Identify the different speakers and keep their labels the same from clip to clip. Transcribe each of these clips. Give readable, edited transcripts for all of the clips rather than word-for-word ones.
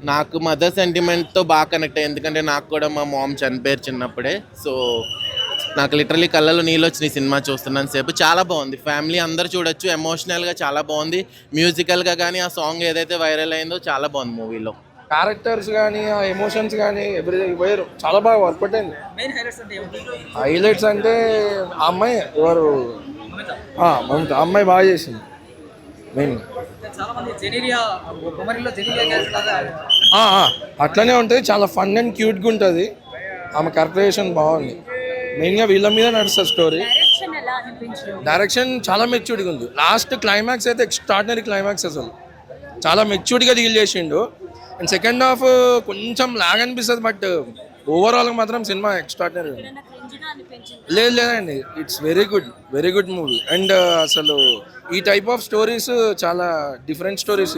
Speaker 1: నాకు మదర్ సెంటిమెంట్తో బాగా కనెక్ట్ అయ్యి, ఎందుకంటే నాకు కూడా మా మామ్ చనిపోయారు చిన్నప్పుడే. సో నాకు లిటరలీ కళ్ళలో నీళ్ళు వచ్చినాయి సినిమా చూస్తున్నాను సేపు. చాలా బాగుంది, ఫ్యామిలీ అందరు చూడొచ్చు. ఎమోషనల్గా చాలా బాగుంది, మ్యూజికల్గా కానీ ఆ సాంగ్ ఏదైతే వైరల్ అయిందో చాలా బాగుంది మూవీలో.
Speaker 2: క్యారెక్టర్స్ కానీ ఆ ఎమోషన్స్ కానీ ఎవ్రీథింగ్ వేరు, చాలా బాగా వర్కౌట్ అయింది. హైలైట్స్ అంటే ఆ అమ్మాయి ఎవరు, మమత ఆ అమ్మాయి బాగా చేసింది మెయిన్. అట్లనే ఉంటుంది, చాలా ఫన్ అండ్ క్యూట్గా ఉంటుంది. ఆమె క్యారెక్టరైజేషన్ బాగుంది. మెయిన్గా వీళ్ళ మీద నడుస్తుంది స్టోరీ. డైరెక్షన్ చాలా మెచ్యూర్డ్గా ఉంది. లాస్ట్ క్లైమాక్స్ అయితే ఎక్స్ట్రాడినరీ క్లైమాక్స్, అసలు చాలా మెచ్యూర్డ్గా డీల్ చేసిండు. అండ్ సెకండ్ హాఫ్ కొంచెం లాగ్ అనిపిస్తుంది, బట్ ఓవరాల్గా మాత్రం సినిమా ఎక్స్ట్రాడినరీ. లేదండి, it's very good movie. And అసలు ఈ టైప్ ఆఫ్ స్టోరీస్ చాలా డిఫరెంట్ స్టోరీస్.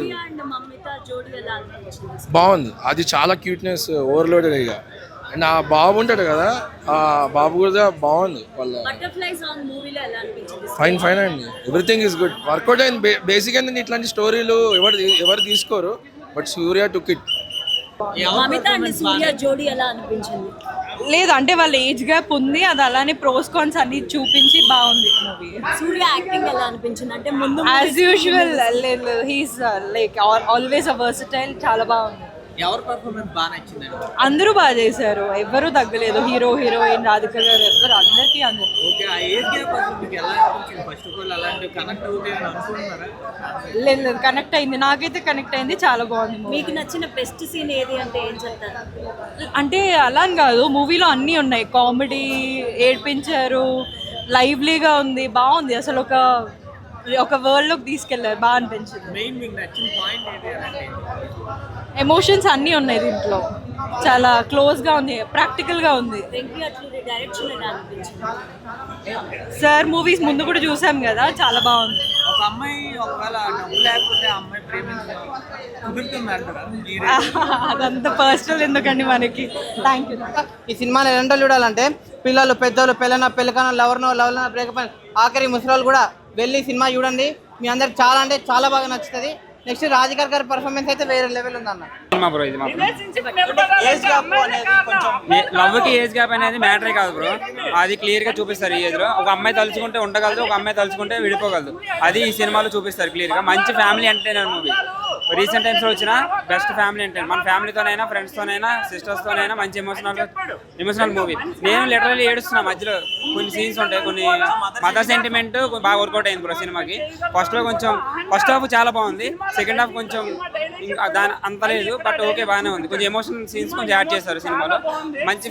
Speaker 2: బాగుంది, అది చాలా క్యూట్నెస్ ఓవర్లోడెడ్ ఇక. అండ్ ఆ బాబు ఉంటాడు కదా, ఆ బాబు కూడా బాగుంది. వాళ్ళ ఫైన్ అండి, ఎవ్రీథింగ్ ఈస్ గుడ్, వర్కౌట్ అయింది. బేసిక్ ఏంటంటే ఇట్లాంటి స్టోరీలు ఎవరు తీసుకోరు, బట్ సూర్య టుక్ ఇట్.
Speaker 3: లేదు అంటే వాళ్ళ ఏజ్ గ్యాప్ ఉంది, అది అలానే ప్రోస్ కాన్స్ అన్ని చూపించి బాగుంది మూవీ.
Speaker 4: సూర్య యాక్టింగ్ ఎలా అనిపించింది అంటే ముందు
Speaker 3: యాజ్ యూజువల్, లేదు he's like always a versatile, చాలా బాగుంది.
Speaker 5: ఎవరి పర్ఫార్మెన్స్ బాగా నచ్చింది?
Speaker 3: అందరూ బాగా చేశారు, ఎవ్వరూ తగ్గలేదు. హీరో హీరోయిన్ రాధిక గారు ఎవ్వరు, అందరికీ
Speaker 5: ఓకే. ఆ ఏజ్ గ్యాప్ మీకు ఎలా అనిపించింది? ఫస్ట్ ఆఫ్ ఆల్ అలాంటి కనెక్ట్ అవుతాయి అని అనుకుంటున్నారా?
Speaker 3: లేదు కనెక్ట్ అయింది, నాకైతే కనెక్ట్ అయింది, చాలా బాగుంది.
Speaker 4: మీకు నచ్చిన బెస్ట్ సీన్ ఏది అంటే ఏం చెప్తారు?
Speaker 3: అంటే అలా అని కాదు, మూవీలో అన్నీ ఉన్నాయి. కామెడీ, ఏడ్పించారు, లైవ్లీగా ఉంది, బాగుంది. అసలు ఒక వరల్డ్లోకి తీసుకెళ్లారు, బాగా అనిపించింది.
Speaker 5: మెయిన్ మీకు నచ్చిన పాయింట్ ఏది అంటే?
Speaker 3: ఎమోషన్స్ అన్నీ ఉన్నాయి దీంట్లో, చాలా క్లోజ్గా ఉంది, ప్రాక్టికల్గా ఉంది.
Speaker 4: డైరెక్షన్ ఎలా అనిపించింది?
Speaker 3: సార్ మూవీస్ ముందు కూడా చూసాం కదా, చాలా బాగుంది.
Speaker 5: ఒక అమ్మాయి ఒకవేళ డబ్బు లేకపోతే ఆ అమ్మాయి ప్రేమించడం కుదురుతుంది అంటారా?
Speaker 3: అదంతా పర్సనల్ ఎందుకండి మనకి. Thank you.
Speaker 6: ఈ సినిమాని రెండో చూడాలంటే పిల్లలు, పెద్దలు, పెళ్ళకనో లవర్నో బ్రేకప్ ఆఖరి ముసలాళ్ళు కూడా వెళ్ళి సినిమా చూడండి. మీ అందరికి చాలా అంటే చాలా బాగా నచ్చుతుంది. నెక్స్ట్ రాధికర్ గారి పర్ఫార్మెన్స్ అయితే వేరే లెవెల్ ఉందన్న.
Speaker 7: లవ్ కి ఏజ్ గ్యాప్ అనేది మ్యాటరే కాదు బ్రో, అది క్లియర్ గా చూపిస్తారు. ఈ ఏజ్ లో ఒక అమ్మాయి తలుచుకుంటే ఉండగలదు, ఒక అమ్మాయి తలుచుకుంటే విడిపోగలదు, అది ఈ సినిమాలో చూపిస్తారు క్లియర్ గా. మంచి family entertainer movie. Recent times లో వచ్చిన బెస్ట్ ఫ్యామిలీ ఎంటర్టైనర్. మన ఫ్యామిలీతోనైనా, ఫ్రెండ్స్ తోనైనా, సిస్టర్స్ తోనైనా మంచి ఎమోషనల్ మూవీ. నేను లిటరల్లీ ఏడుస్తున్నా మధ్యలో. కొన్ని సీన్స్ ఉంటాయి, కొన్ని మదర్ సెంటిమెంట్ బాగా వర్కౌట్ అయింది బ్రో సినిమాకి. ఫస్ట్ హాఫ్ చాలా బాగుంది, సెకండ్ హాఫ్ కొంచెం దాని అంత లేదు, బట్ ఓకే బాగానే ఉంది. కొంచెం ఎమోషనల్ సీన్స్ కొంచెం యాడ్ చేశారు సినిమాలో. మంచి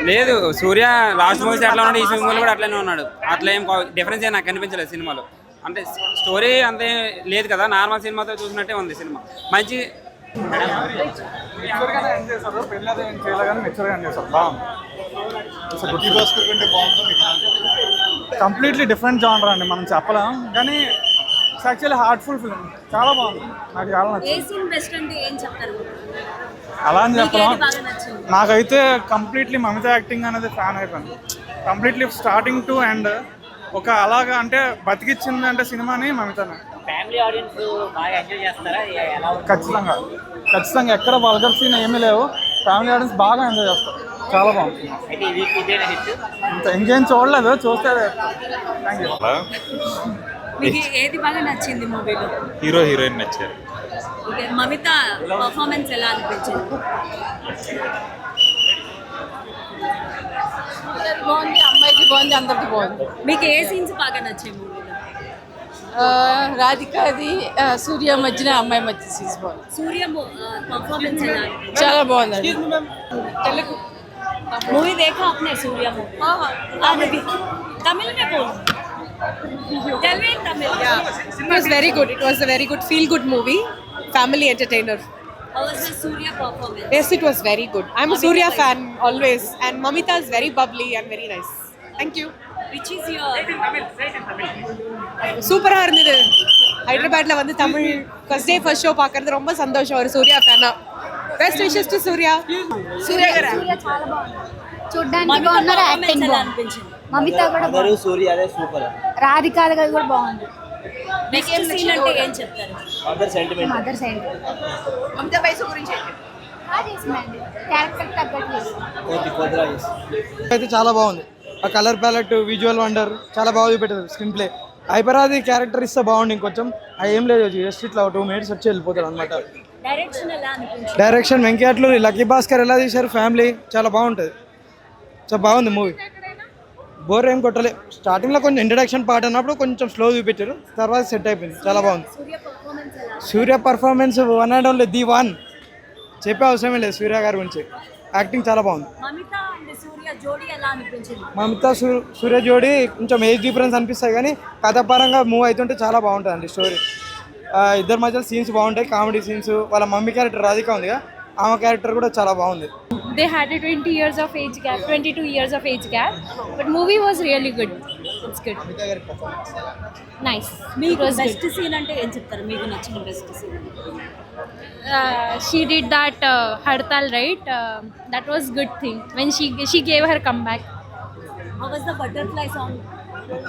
Speaker 7: లేదు, సూర్య లాస్ట్ మూవీస్ ఎట్లా ఉన్నాడు, ఈ సినిమాలో కూడా అట్లనే ఉన్నాడు. అట్లా ఏం డిఫరెన్స్ ఏం నాకు కనిపించలేదు సినిమాలో. అంటే స్టోరీ అంతే లేదు కదా, నార్మల్ సినిమాతో చూసినట్టే ఉంది సినిమా. మంచి
Speaker 8: కంప్లీట్లీ డిఫరెంట్ జానర్ అండి, మనం చెప్పలేం. కానీ యాక్చువల్లీ హార్ట్ఫుల్ ఫిల్మ్, చాలా బాగుంది, నాకు చాలా నచ్చింది. అలా అని చెప్పలేం. నాకైతే కంప్లీట్లీ మమిత యాక్టింగ్ అనేది ఫ్యాన్ అయిపోయింది. కంప్లీట్లీ స్టార్టింగ్ టు ఎండ్ ఒక అలాగా అంటే బతికిచ్చింది అంటే సినిమాని మమితనే. ఖచ్చితంగా ఎక్కడ వల్గర్ సీన్ ఏమీ లేవు. ఫ్యామిలీ ఆడియన్స్ బాగా ఎంజాయ్ చేస్తారు, చాలా బాగుంది. ఇంకేం చూడలేదు, చూస్తే. Thank you.
Speaker 4: మీకు ఏది బాగా నచ్చింది మూవీలో?
Speaker 9: హీరో హీరోయిన్ నచ్చారు.
Speaker 4: మమిత పర్ఫార్మెన్స్ ఎలా అనిపించింది?
Speaker 3: బాగుంది, అమ్మాయికి బాగుంది, అందరికి బాగుంది.
Speaker 4: మీకు ఏ సీన్స్ బాగా నచ్చాయి మూవీలో?
Speaker 3: రాధికాది, సూర్య మధ్యన అమ్మాయి మధ్య సీన్స్ బాగుంది.
Speaker 4: సూర్య పర్ఫార్మెన్స్ ఎలా అనిపించింది?
Speaker 3: చాలా బాగుంది.
Speaker 4: తెలుగు मूवी देखा आपने? सूर्या मूवी? हाँ तमिल में बोल. Tell me in Tamil.
Speaker 3: It was very good. It was a very good feel good movie, family entertainer.
Speaker 4: How was the Surya performance?
Speaker 3: Yes, it was very good. I'm a Surya fan always, and Mamita is very bubbly and very nice. Thank you.
Speaker 4: Which is your
Speaker 3: சூப்பரா இருந்தது. ஹைதராபாத்ல வந்து Tamil first day first show பார்க்கிறது ரொம்ப சந்தோஷம். ஒரு சூர்யா ஃபேனா. Best wishes to Suriya.
Speaker 4: Surya చాలా బాగుంది. చూడడానికి బాగున్నారు, యాక్టింగ్ బాగుంది. మమిత కూడా బాగుంది.
Speaker 6: సూర్య అదే సూపర్.
Speaker 4: రాధిక కూడా బాగుంది. బెస్ట్ సీన్ అంటే ఏం చెప్తారు?
Speaker 9: మదర్ సైడ్
Speaker 5: మమతా వయసు గురించి ఏంటి?
Speaker 9: చేసిందండి క్యారెక్టర్ తగ్గట్టు
Speaker 10: అయితే చాలా బాగుంది. ఆ కలర్ ప్యాలెట్, విజువల్ వండర్ చాలా బాగా చూపెట్టారు. స్క్రీన్ ప్లే హైపరాది క్యారెక్టర్ ఇస్తే బాగుంది. ఇంకొంచెం ఏం లేదు, జస్ట్ ఇట్లా 2 minutes వచ్చి వెళ్ళిపోతారు అనమాట.
Speaker 4: డైరెక్షన్ ఎలా అనిపించింది?
Speaker 10: డైరెక్షన్ వెంకయ్యట్లు, లక్కీ భాస్కర్ ఎలా తీశారు, ఫ్యామిలీ చాలా బాగుంటుంది. చాలా బాగుంది మూవీ. బోర్ ఏం కొట్టలే. స్టార్టింగ్లో కొంచెం ఇంట్రడక్షన్ పార్ట్ అన్నప్పుడు కొంచెం స్లో చూపించారు, తర్వాత సెట్ అయిపోయింది. చాలా బాగుంది. Surya performance one and only the one, చెప్పే అవసరమే లేదు సూర్య గారి గురించి. యాక్టింగ్ చాలా బాగుంది.
Speaker 4: మమిత అండ్ సూర్య జోడీ ఎలా అనిపించింది?
Speaker 10: మమతా సూర్య జోడి కొంచెం ఏజ్ డిఫరెన్స్ అనిపిస్తాయి, కానీ కథాపరంగా మూవ్ అవుతుంటే చాలా బాగుంటుంది అండి స్టోరీ. ఇద్దరి మధ్యలో సీన్స్ బాగుంటాయి, కామెడీ సీన్స్. వాళ్ళ మమ్మీ క్యారెక్టర్ రాధిక ఉందిగా, ఆమె క్యారెక్టర్ కూడా చాలా బాగుంది.
Speaker 3: They had a 20 years of age gap, 22 years of age gap, but movie was really good. It's good. Nice.
Speaker 4: మీకు బెస్ట్ సీన్ అంటే ఏం చెప్తారు? మీకు నచ్చిన best scene?
Speaker 3: She did that Hartal, right? That was good thing when she gave her comeback.
Speaker 4: How was the butterfly song?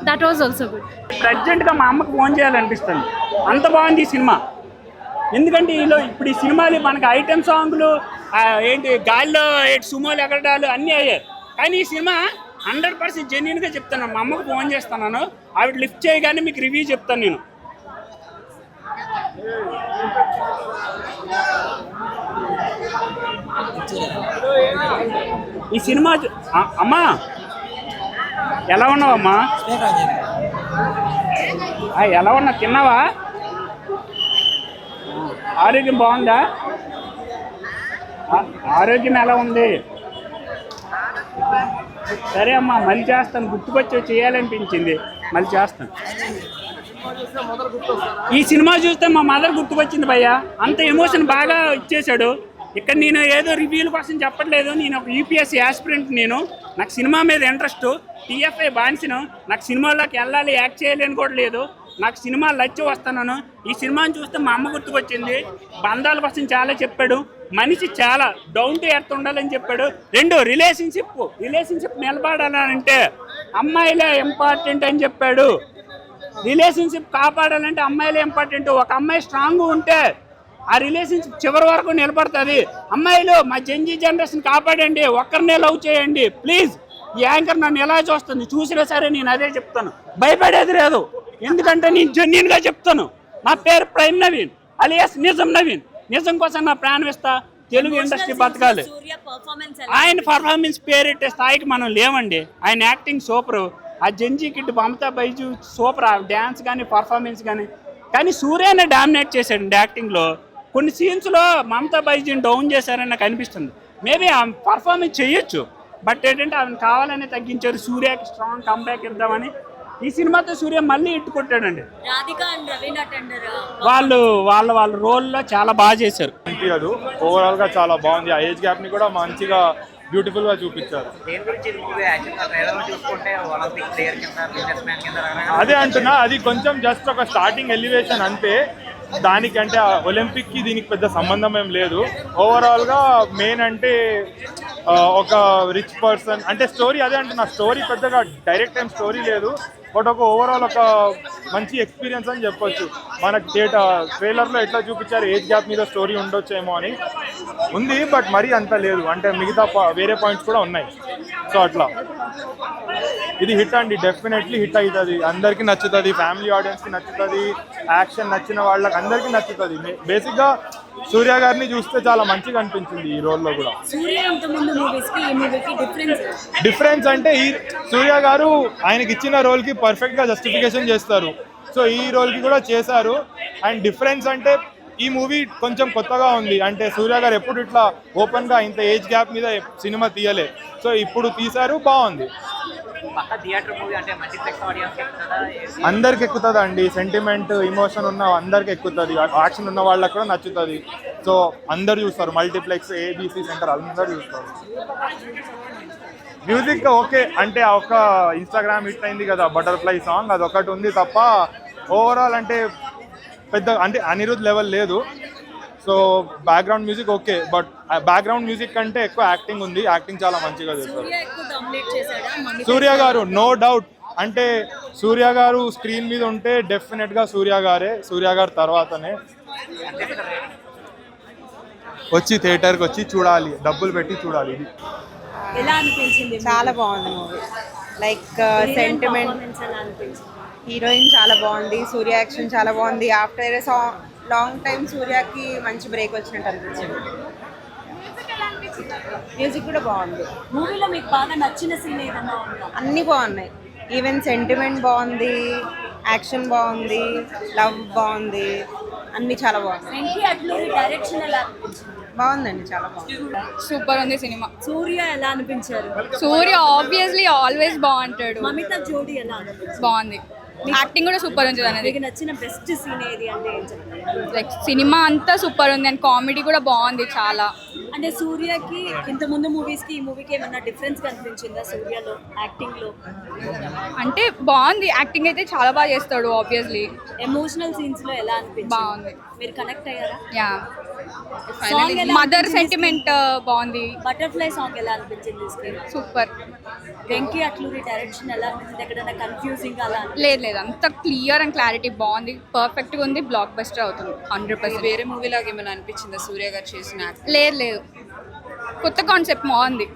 Speaker 3: That was also good.
Speaker 11: ప్రజెంట్గా మా అమ్మకు phone చేయాలనిపిస్తుంది, అంత బాగుంది ఈ సినిమా. ఎందుకంటే ఇప్పుడు ఈ సినిమాలు మనకి ఐటెం సాంగ్లు ఏంటి గాల్లో సుమోలు ఎగరడాలు అన్నీ అయ్యాయి, కానీ ఈ సినిమా 100% జెన్యున్గా చెప్తాను. మా అమ్మకు ఫోన్ చేస్తున్నాను, ఆవిడ లిఫ్ట్ చేయగానే మీకు రివ్యూ చెప్తాను నేను. ఈ సినిమా అమ్మా ఎలా ఉన్నావమ్మా? ఎలా ఉన్నా, తిన్నావా? ఆరోగ్యం బాగుందా? ఆరోగ్యం ఎలా ఉంది? సరే అమ్మా, మళ్ళీ చేస్తాను. గుర్తుకొచ్చి చేయాలనిపించింది, మళ్ళీ చేస్తాను. ఈ సినిమా చూస్తే మా మదర్ గుర్తుకొచ్చింది భయ్యా. అంత ఎమోషన్ బాగా ఇచ్చేశాడు. ఇక్కడ నేను ఏదో రివ్యూల కోసం చెప్పట్లేదు, నేను ఒక యూపీఎస్సీ యాస్పిరెంట్. నాకు సినిమా మీద ఇంట్రెస్ట్, టీఎఫ్ఐ బాన్సిను. నాకు సినిమాల్లోకి వెళ్ళాలి, యాక్ట్ చేయాలని కూడా లేదు. నాకు సినిమాలు నచ్చి వస్తున్నాను. ఈ సినిమాని చూస్తే మా అమ్మ గుర్తుకొచ్చింది. బంధాల కోసం చాలా చెప్పాడు. మనిషి చాలా డౌన్ టు ఎర్త్ ఉండాలని చెప్పాడు. 2 రిలేషన్షిప్ నిలబడాలంటే అమ్మాయిలే ఇంపార్టెంట్ అని చెప్పాడు. రిలేషన్షిప్ కాపాడాలంటే అమ్మాయిలే ఇంపార్టెంట్. ఒక అమ్మాయి స్ట్రాంగ్ ఉంటే ఆ రిలేషన్షిప్ చివరి వరకు నిలబడుతుంది. అమ్మాయిలు, మా జెన్జీ జనరేషన్ కాపాడండి, ఒక్కరినే లవ్ చేయండి ప్లీజ్. ఈ యాంకర్ నన్ను ఎలా చూస్తుంది, చూసినా సరే నేను అదే చెప్తాను, భయపడేది లేదు. ఎందుకంటే నేను జెన్యున్గా చెప్తాను. నా పేరు ప్రైమ్ నవీన్ అలియాస్ నిజం నవీన్. నిజం కోసం నా ప్రాణం ఇస్తా. తెలుగు ఇండస్ట్రీ బతకాలి. ఆయన పర్ఫార్మెన్స్ పేరెట్టే స్థాయికి మనం లేవండి. ఆయన యాక్టింగ్ సూపరు. ఆ Gen Z kid Mamata Baiju super. ఆ డ్యాన్స్ కానీ పర్ఫార్మెన్స్ కానీ సూర్యనే డామినేట్ చేశాడండి యాక్టింగ్లో. కొన్ని సీన్స్లో మమతా బైజుని డౌన్ చేశారని నాకు అనిపిస్తుంది. మేబీ ఆ పర్ఫార్మెన్స్ చేయొచ్చు, బట్ ఏంటంటే ఆమెను కావాలనే తగ్గించారు. సూర్యకి స్ట్రాంగ్ కంబ్యాక్ ఇద్దామని ఈ సినిమాతో సూర్య మళ్ళీ ఇట్టు కొట్టాడండి. వాళ్ళ రోల్లో చాలా బాగా చేశారు.
Speaker 8: ఓవరాల్ గా చాలా బాగుంది. ఆ ఏజ్ గ్యాప్ ని కూడా మంచిగా బ్యూటిఫుల్ గా చూపించారు. అదే అంటున్నా, అది కొంచెం జస్ట్ ఒక స్టార్టింగ్ ఎలివేషన్ అంతే. దానికంటే ఒలింపిక్ కి దీనికి పెద్ద సంబంధం ఏం లేదు. ఓవరాల్ గా మెయిన్ అంటే ఒక రిచ్ పర్సన్ అంటే స్టోరీ అదే అంటున్నా. స్టోరీ పెద్దగా డైరెక్ట్ ఏం స్టోరీ లేదు, బట్ ఒక ఓవరాల్ ఒక మంచి ఎక్స్పీరియన్స్ అని చెప్పొచ్చు. మనకి ట్రైలర్లో ఎట్లా చూపించారు ఏజ్ గ్యాప్ మీద స్టోరీ ఉండొచ్చేమో అని ఉంది, బట్ మరీ అంత లేదు. అంటే మిగతా వేరే పాయింట్స్ కూడా ఉన్నాయి. సో అట్లా ఇది హిట్ అండి, డెఫినెట్లీ హిట్ అవుతుంది. అందరికీ నచ్చుతుంది, ఫ్యామిలీ ఆడియన్స్కి నచ్చుతుంది, యాక్షన్ నచ్చిన వాళ్ళకి అందరికీ నచ్చుతుంది. బేసిక్గా సూర్య గారిని చూస్తే చాలా మంచిగా అనిపించింది ఈ రోల్లో కూడా. డిఫరెన్స్ అంటే ఈ సూర్య గారు ఆయనకి ఇచ్చిన రోల్కి పర్ఫెక్ట్గా జస్టిఫికేషన్ చేస్తారు. సో ఈ రోల్కి కూడా చేశారు. అండ్ డిఫరెన్స్ అంటే ఈ మూవీ కొంచెం కొత్తగా ఉంది. అంటే సూర్య గారు ఎప్పుడు ఇట్లా ఓపెన్గా ఇంత ఏజ్ గ్యాప్ మీద సినిమా తీయలే. సో ఇప్పుడు తీశారు, బాగుంది. అందరికి ఎక్కుతుంది అండి. సెంటిమెంట్, ఇమోషన్ ఉన్న అందరికి ఎక్కుతుంది. యాక్షన్ ఉన్న వాళ్ళకి కూడా నచ్చుతుంది. సో అందరు చూస్తారు. మల్టీప్లెక్స్, ఏబీసీ సెంటర్ అందరు చూస్తారు. మ్యూజిక్ ఓకే అంటే ఒక ఇన్స్టాగ్రామ్ హిట్ అయింది కదా బటర్ఫ్లై సాంగ్, అది ఒకటి ఉంది తప్ప ఓవరాల్ అంటే పెద్ద అంటే అనిరుద్ లెవెల్ లేదు. So background music okay, but background music కంటే ఎక్కువ యాక్టింగ్ ఉంది. యాక్టింగ్ చాలా మంచిగా చేస్తారు సూర్య గారు, నో డౌట్. అంటే సూర్య గారు స్క్రీన్ మీద ఉంటే డెఫినెట్గా సూర్య గారి తర్వాతనే వచ్చి థియేటర్కి వచ్చి చూడాలి, డబ్బులు పెట్టి చూడాలి. ఇది
Speaker 4: ఎలా అనిపించింది
Speaker 5: చాలా బాగుంది మూవీ. లైక్ సెంటిమెంట్,
Speaker 4: Performance ఎలా అనిపించింది?
Speaker 5: హీరోయిన్ చాలా బాగుంది, సూర్య యాక్షన్ చాలా బాగుంది. ఆఫ్టర్ లాంగ్ టైం సూర్యకి మంచి బ్రేక్ వచ్చినట్టు అనిపించింది. మ్యూజిక్ కూడా బాగుంది.
Speaker 4: మూవీలో మీకు బాగా నచ్చిన సీన్ ఏదన్నా ఉందా?
Speaker 5: అన్నీ బాగున్నాయి. ఈవెన్ సెంటిమెంట్ బాగుంది, యాక్షన్ బాగుంది, లవ్ బాగుంది, అన్నీ చాలా బాగున్నాయి.
Speaker 4: వెంకీ అట్లూరి డైరెక్షన్ ఎలా అనిపించింది?
Speaker 5: బాగుందండి, చాలా బాగుంది.
Speaker 3: సూపర్ ఉంది సినిమా.
Speaker 4: సూర్య ఎలా అనిపించారు?
Speaker 3: సూర్య ఆబ్వియస్లీ ఆల్వేస్ బాగుంటాడు.
Speaker 4: మమిత జోడి ఎలా అనిపించింది?
Speaker 3: బాగుంది. యాక్టింగ్ కూడా సూపర్ ఉంది అనేది.
Speaker 4: మీకు నచ్చిన బెస్ట్ సీన్ ఏది అంటే ఏం చెప్తారు?
Speaker 3: లైక్ సినిమా అంతా సూపర్ ఉంది అండ్ కామెడీ కూడా బాగుంది చాలా.
Speaker 4: అంటే సూర్యకి ఇంత ముందు మూవీస్ కి ఈ మూవీకి ఏమన్నా డిఫరెన్స్ కనిపించిందా సూర్యలో యాక్టింగ్ లో?
Speaker 3: అంటే బాగుంది, యాక్టింగ్ అయితే చాలా బాగా చేస్తాడు ఆబ్వియస్లీ.
Speaker 4: ఎమోషనల్ సీన్స్ లో ఎలా అనిపించింది?
Speaker 3: బాగుంది.
Speaker 4: మీరు కనెక్ట్ అయ్యారా?
Speaker 3: యా.
Speaker 4: సాంగ్ ఎలా
Speaker 3: మదర్ సెంటిమెంట్ బాగుంది.
Speaker 4: బటర్ఫ్లై సాంగ్ ఎలా అనిపించింది screen?
Speaker 3: Super.
Speaker 4: Venky Atluri direction ఎలా అనిపించింది? ఎక్కడైనా కన్ఫ్యూజింగ్ అలా అనిపించిందా?
Speaker 3: లేదు లేదు, అంత క్లియర్ అండ్ క్లారిటీ బాగుంది, పర్ఫెక్ట్గా ఉంది, బ్లాక్ బస్టర్ అవుతుంది 100%.
Speaker 5: వేరే మూవీ లాగా ఏమైనా అనిపించిందా సూర్య గారు చేసిన?
Speaker 3: లేదు లేదు, కొత్త కాన్సెప్ట్ బాగుంది.